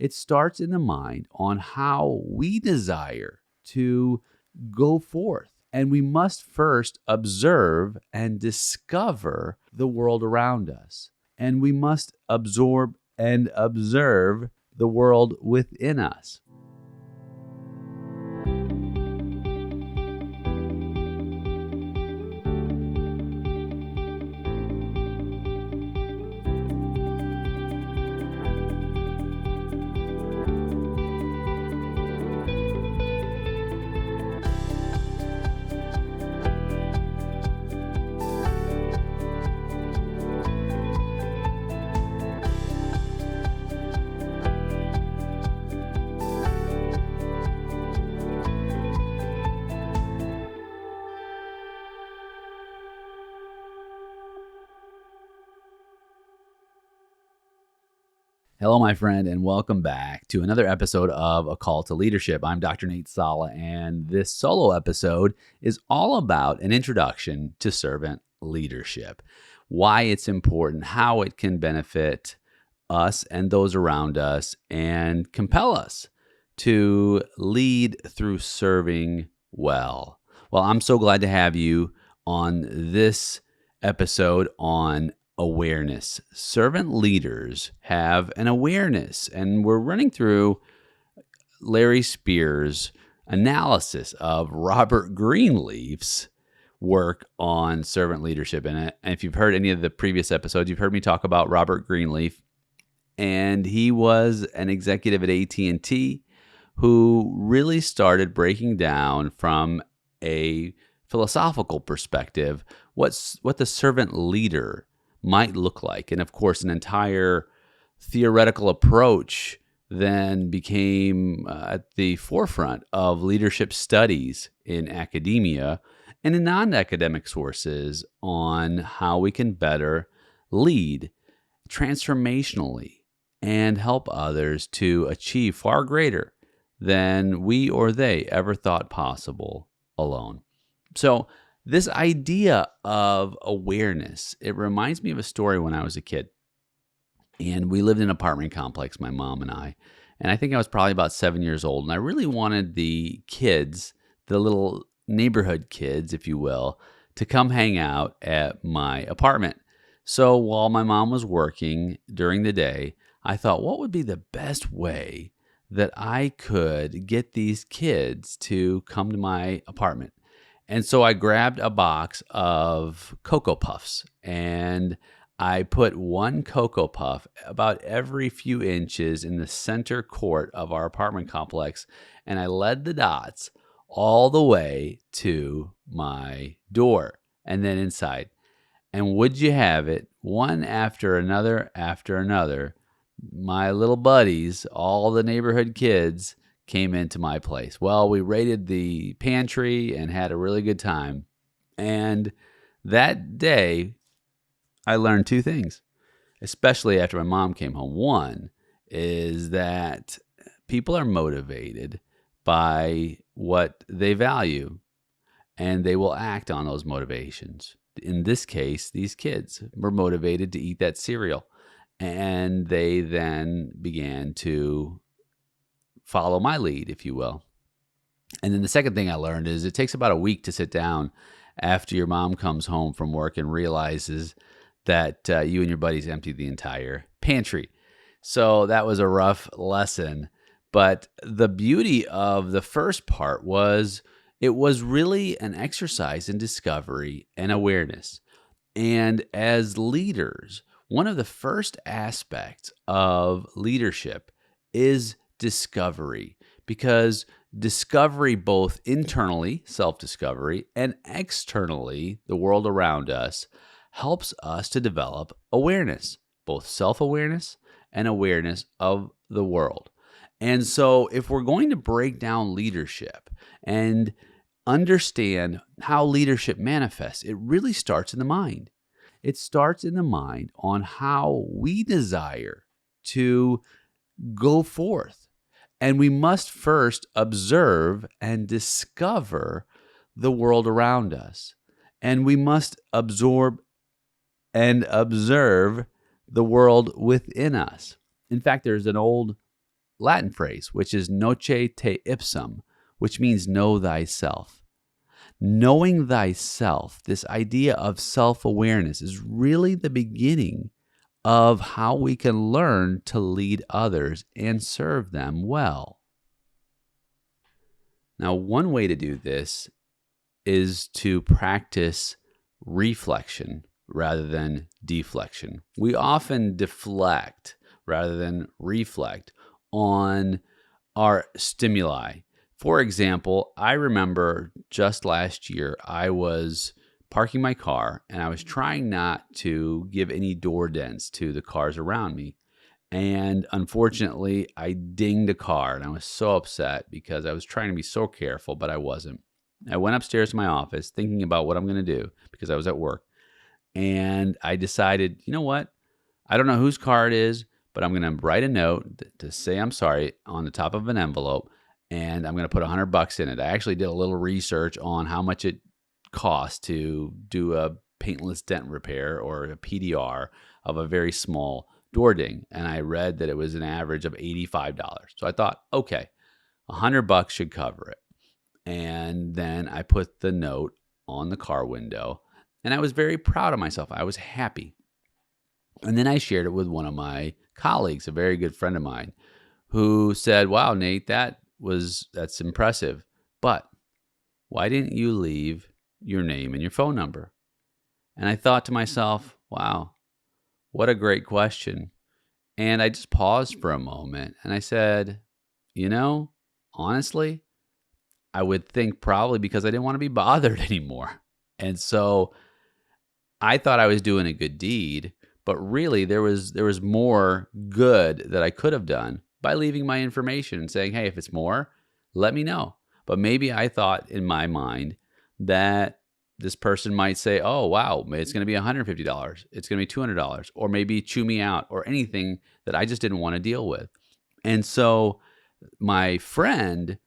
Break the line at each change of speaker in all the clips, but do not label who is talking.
It starts in the mind on how we desire to go forth. And we must first observe and discover the world around us. And we must absorb and observe the world within us. Hello, my friend, and welcome back to another episode of A Call to Leadership. I'm Dr. Nate Sala, and this solo episode is all about an introduction to servant leadership, why it's important, how it can benefit us and those around us, and compel us to lead through serving well. Well, I'm so glad to have you on this episode on awareness. Servant leaders have an awareness, and we're running through Larry Spear's analysis of Robert Greenleaf's work on servant leadership. And if you've heard any of the previous episodes, you've heard me talk about Robert Greenleaf, and he was an executive at AT&T who really started breaking down from a philosophical perspective what the servant leader might look like. And of course, an entire theoretical approach then became at the forefront of leadership studies in academia and in non-academic sources on how we can better lead transformationally and help others to achieve far greater than we or they ever thought possible alone. So this idea of awareness, it reminds me of a story when I was a kid. And we lived in an apartment complex, my mom and I. And I think I was probably about 7 years old. And I really wanted the kids, the little neighborhood kids, if you will, to come hang out at my apartment. So while my mom was working during the day, I thought, what would be the best way that I could get these kids to come to my apartment? And so I grabbed a box of Cocoa Puffs and I put one Cocoa Puff about every few inches in the center court of our apartment complex, and I led the dots all the way to my door and then inside. And would you have it, one after another, my little buddies, all the neighborhood kids, came into my place. Well, we raided the pantry and had a really good time. And that day, I learned two things, especially after my mom came home. One is that people are motivated by what they value, and they will act on those motivations. In this case, these kids were motivated to eat that cereal, and they then began to follow my lead, if you will. And then the second thing I learned is it takes about a week to sit down after your mom comes home from work and realizes that you and your buddies emptied the entire pantry. So that was a rough lesson. But the beauty of the first part was it was really an exercise in discovery and awareness. And as leaders, one of the first aspects of leadership is discovery, because discovery both internally, self-discovery, and externally, the world around us, helps us to develop awareness, both self-awareness and awareness of the world. And so if we're going to break down leadership and understand how leadership manifests, it really starts in the mind. It starts in the mind on how we desire to go forth. And we must first observe and discover the world around us. And we must absorb and observe the world within us. In fact, there's an old Latin phrase, which is noce te ipsum, which means know thyself. Knowing thyself, this idea of self-awareness, is really the beginning of how we can learn to lead others and serve them well. Now, one way to do this is to practice reflection rather than deflection. We often deflect rather than reflect on our stimuli. For example, I remember just last year, I was parking my car and I was trying not to give any door dents to the cars around me. And unfortunately, I dinged a car and I was so upset because I was trying to be so careful, but I wasn't. I went upstairs to my office thinking about what I'm going to do because I was at work. And I decided, you know what? I don't know whose car it is, but I'm going to write a note to say I'm sorry on the top of an envelope, and I'm going to put $100 in it. I actually did a little research on how much it costs to do a paintless dent repair or a PDR of a very small door ding, and I read that it was an average of $85. So I thought, okay, $100 should cover it. And then I put the note on the car window, and I was very proud of myself. I was happy. And then I shared it with one of my colleagues, a very good friend of mine, who said, wow, Nate, that's impressive. But why didn't you leave your name and your phone number? And I thought to myself, wow, what a great question. And I just paused for a moment and I said, honestly, I would think probably because I didn't want to be bothered anymore. And so I thought I was doing a good deed, but really there was more good that I could have done by leaving my information and saying, hey, if it's more, let me know. But maybe I thought in my mind that this person might say, oh, wow, it's going to be $150. It's going to be $200, or maybe chew me out, or anything that I just didn't want to deal with. And so my friend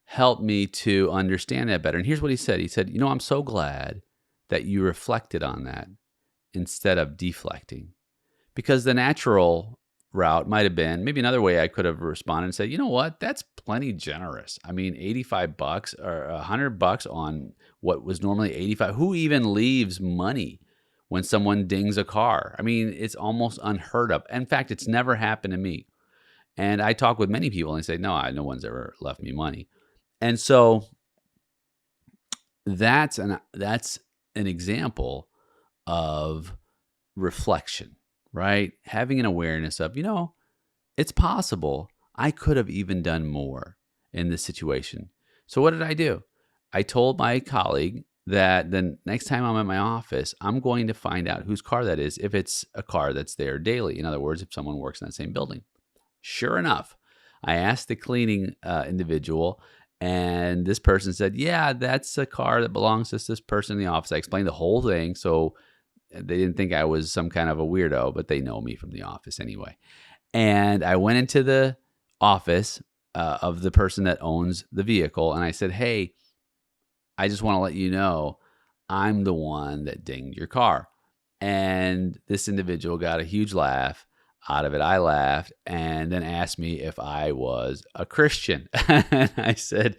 helped me to understand that better. And here's what he said. He said, I'm so glad that you reflected on that instead of deflecting, because the natural route might have been maybe another way I could have responded and said, you know what, that's plenty generous. I mean, $85 or $100 on what was normally $85. Who even leaves money when someone dings a car? I mean, it's almost unheard of. In fact, it's never happened to me. And I talk with many people and they say, no one's ever left me money. And so that's an example of reflection, right? Having an awareness of, it's possible I could have even done more in this situation. So what did I do? I told my colleague that the next time I'm at my office, I'm going to find out whose car that is, if it's a car that's there daily. In other words, if someone works in that same building. Sure enough, I asked the cleaning individual, and this person said, yeah, that's a car that belongs to this person in the office. I explained the whole thing, so they didn't think I was some kind of a weirdo, but they know me from the office anyway. And I went into the office of the person that owns the vehicle, and I said, hey, I just want to let you know I'm the one that dinged your car. And this individual got a huge laugh out of it. I laughed and then asked me if I was a Christian. And I said,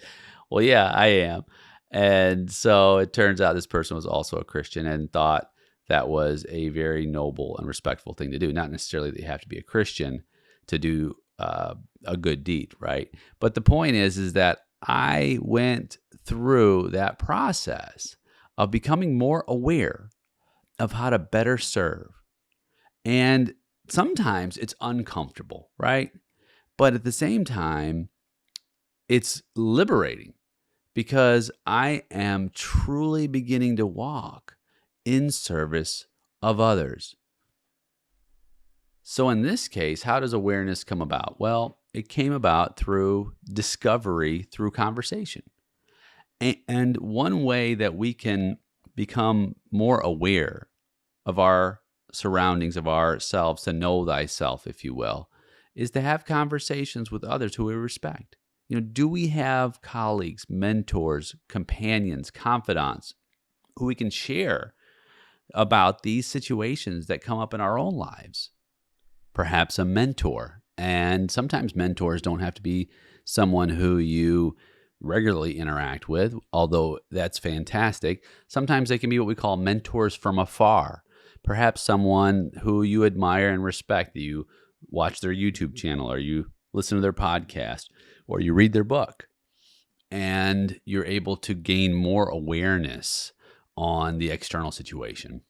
well, yeah, I am. And so it turns out this person was also a Christian and thought that was a very noble and respectful thing to do. Not necessarily that you have to be a Christian to do a good deed, right? But the point is that I went through that process of becoming more aware of how to better serve. And sometimes it's uncomfortable, right? But at the same time, it's liberating because I am truly beginning to walk in service of others. So in this case, how does awareness come about? Well, it came about through discovery, through conversation. And one way that we can become more aware of our surroundings, of ourselves, to know thyself, if you will, is to have conversations with others who we respect. Do we have colleagues, mentors, companions, confidants who we can share about these situations that come up in our own lives? Perhaps a mentor And sometimes mentors don't have to be someone who you regularly interact with, although that's fantastic. Sometimes they can be what we call mentors from afar. Perhaps someone who you admire and respect, that you watch their YouTube channel, or you listen to their podcast, or you read their book, and you're able to gain more awareness on the external situation.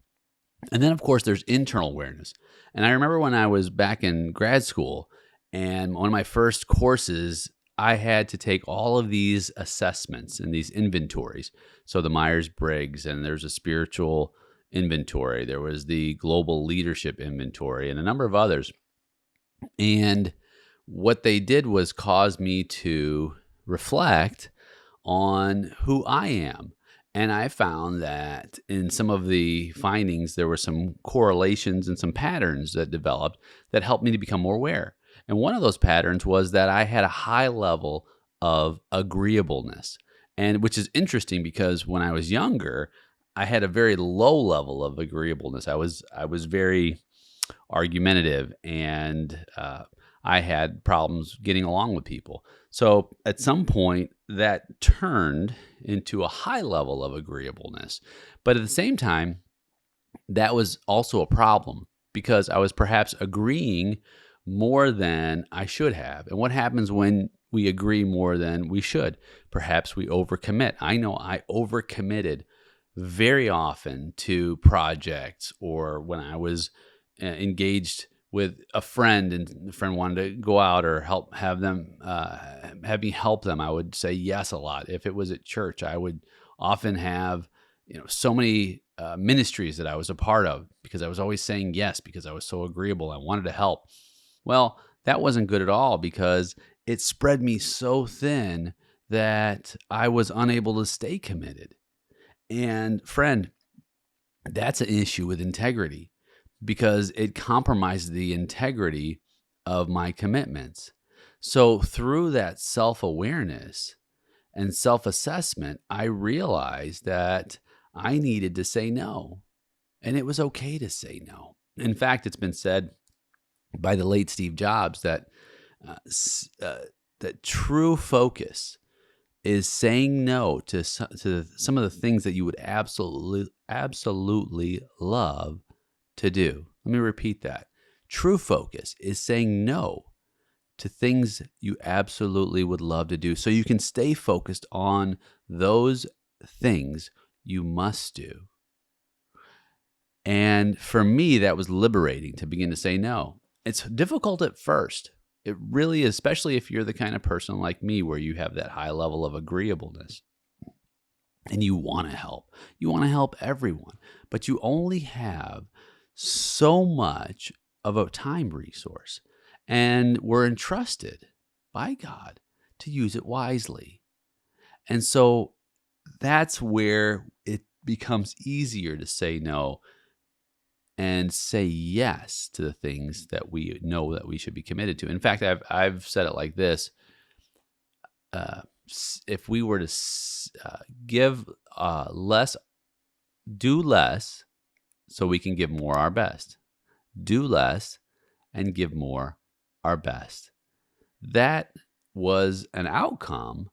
And then, of course, there's internal awareness. And I remember when I was back in grad school, and one of my first courses, I had to take all of these assessments and these inventories. So the Myers-Briggs, and there's a spiritual inventory. There was the global leadership inventory, and a number of others. And what they did was cause me to reflect on who I am. And I found that in some of the findings, there were some correlations and some patterns that developed that helped me to become more aware. And one of those patterns was that I had a high level of agreeableness, and which is interesting because when I was younger, I had a very low level of agreeableness. I was very argumentative, and I had problems getting along with people. So at some point, that turned into a high level of agreeableness. But at the same time, that was also a problem because I was perhaps agreeing more than I should have. And what happens when we agree more than we should? Perhaps we overcommit. I know I overcommitted very often to projects, or when I was engaged with a friend and the friend wanted to go out or have me help them, I would say yes a lot. If it was at church, I would often have so many ministries that I was a part of because I was always saying yes because I was so agreeable. I wanted to help. Well, that wasn't good at all because it spread me so thin that I was unable to stay committed. And friend, that's an issue with integrity because it compromised the integrity of my commitments. So through that self-awareness and self-assessment, I realized that I needed to say no. And it was okay to say no. In fact, it's been said by the late Steve Jobs that that true focus is saying no to some of the things that you would absolutely love to do. Let me repeat that. True focus is saying no to things you absolutely would love to do so you can stay focused on those things you must do. And for me, that was liberating to begin to say no. It's difficult at first. It really is, especially if you're the kind of person like me where you have that high level of agreeableness and you want to help. You want to help everyone, but you only have so much of a time resource, and we're entrusted by God to use it wisely. And so that's where it becomes easier to say no and say yes to the things that we know that we should be committed to. In fact, I've said it like this. If we were to give less, do less so we can give more our best. Do less and give more our best. That was an outcome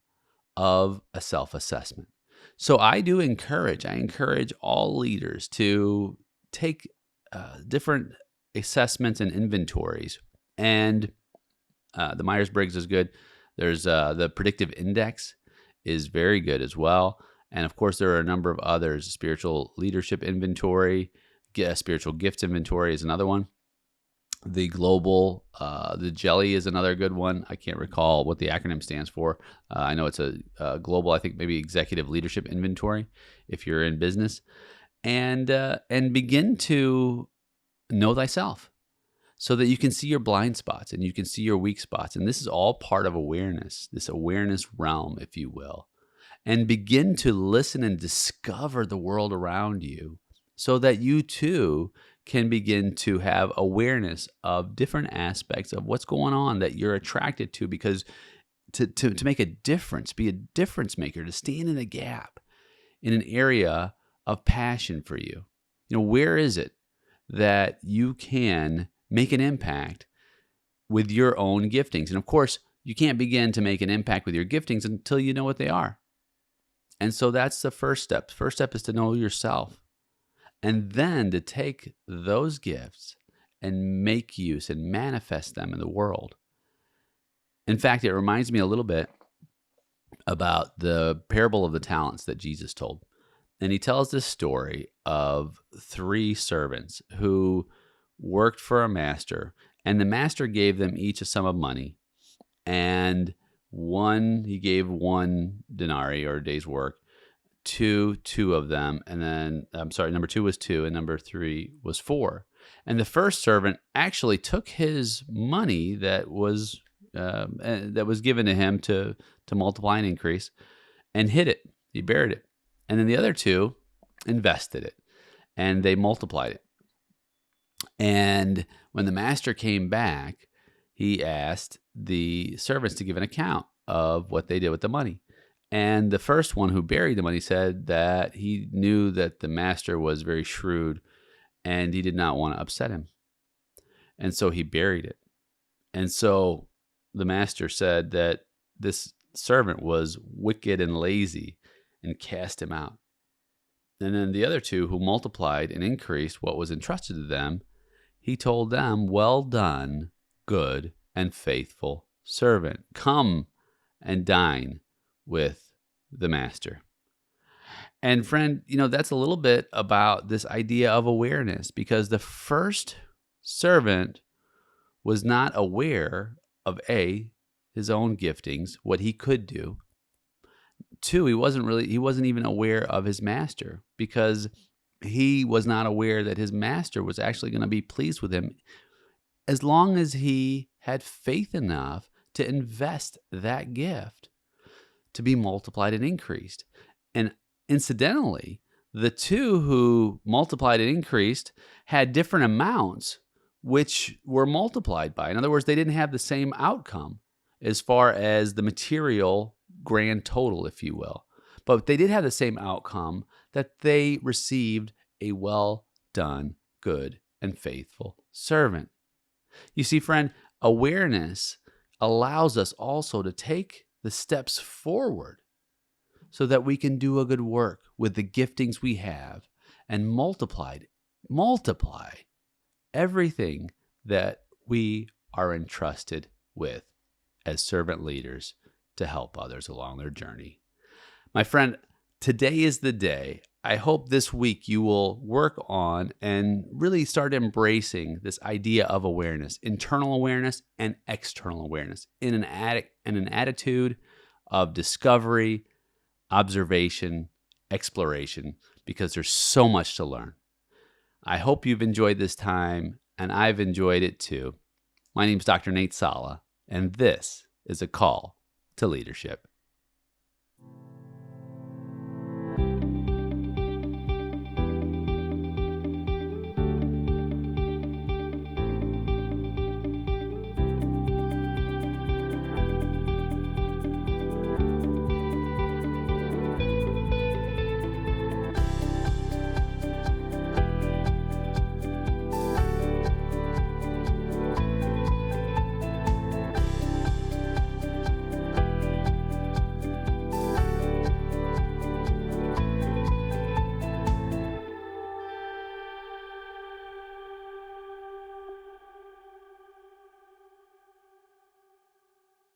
of a self-assessment. So I encourage all leaders to take different assessments and inventories. And the Myers-Briggs is good. There's the predictive index is very good as well. And of course, there are a number of others. Spiritual leadership inventory, spiritual gifts inventory is another one. The global, the jelly is another good one. I can't recall what the acronym stands for. I know it's a global, I think maybe executive leadership inventory if you're in business. And begin to know thyself so that you can see your blind spots and you can see your weak spots. And this is all part of awareness, this awareness realm, if you will. And begin to listen and discover the world around you so that you too can begin to have awareness of different aspects of what's going on that you're attracted to, because to make a difference, be a difference maker, to stand in a gap in an area of passion for you. Where is it that you can make an impact with your own giftings. And of course, you can't begin to make an impact with your giftings until you know what they are. And so that's the first step. First step is to know yourself. And then to take those gifts and make use and manifest them in the world. In fact, it reminds me a little bit about the parable of the talents that Jesus told. And he tells this story of 3 servants who worked for a master, and the master gave them each a sum of money. And he gave 1 denarii or a day's work to 2 of them. And then, number 2 was 2 and number 3 was 4. And the first servant actually took his money that was given to him to multiply and increase and hid it. He buried it. And then the other 2 invested it and they multiplied it. And when the master came back, he asked the servants to give an account of what they did with the money. And the first one who buried the money said that he knew that the master was very shrewd and he did not want to upset him. And so he buried it. And so the master said that this servant was wicked and lazy and cast him out. And then the other 2 who multiplied and increased what was entrusted to them, he told them, "Well done, good and faithful servant. Come and dine with the master." And friend, that's a little bit about this idea of awareness, because the first servant was not aware of his own giftings, what he could do. 2, he wasn't even aware of his master, because he was not aware that his master was actually going to be pleased with him as long as he had faith enough to invest that gift to be multiplied and increased. And incidentally, the 2 who multiplied and increased had different amounts which were multiplied by. In other words, they didn't have the same outcome as far as the material grand total, if you will. But they did have the same outcome, that they received a well done, good and faithful servant. You see, friend, awareness allows us also to take the steps forward so that we can do a good work with the giftings we have and multiply everything that we are entrusted with as servant leaders to help others along their journey. My friend, today is the day. I hope this week you will work on and really start embracing this idea of awareness, internal awareness and external awareness, in an attitude of discovery, observation, exploration, because there's so much to learn. I hope you've enjoyed this time, and I've enjoyed it too. My name is Dr. Nate Sala, and this is A Call to Leadership.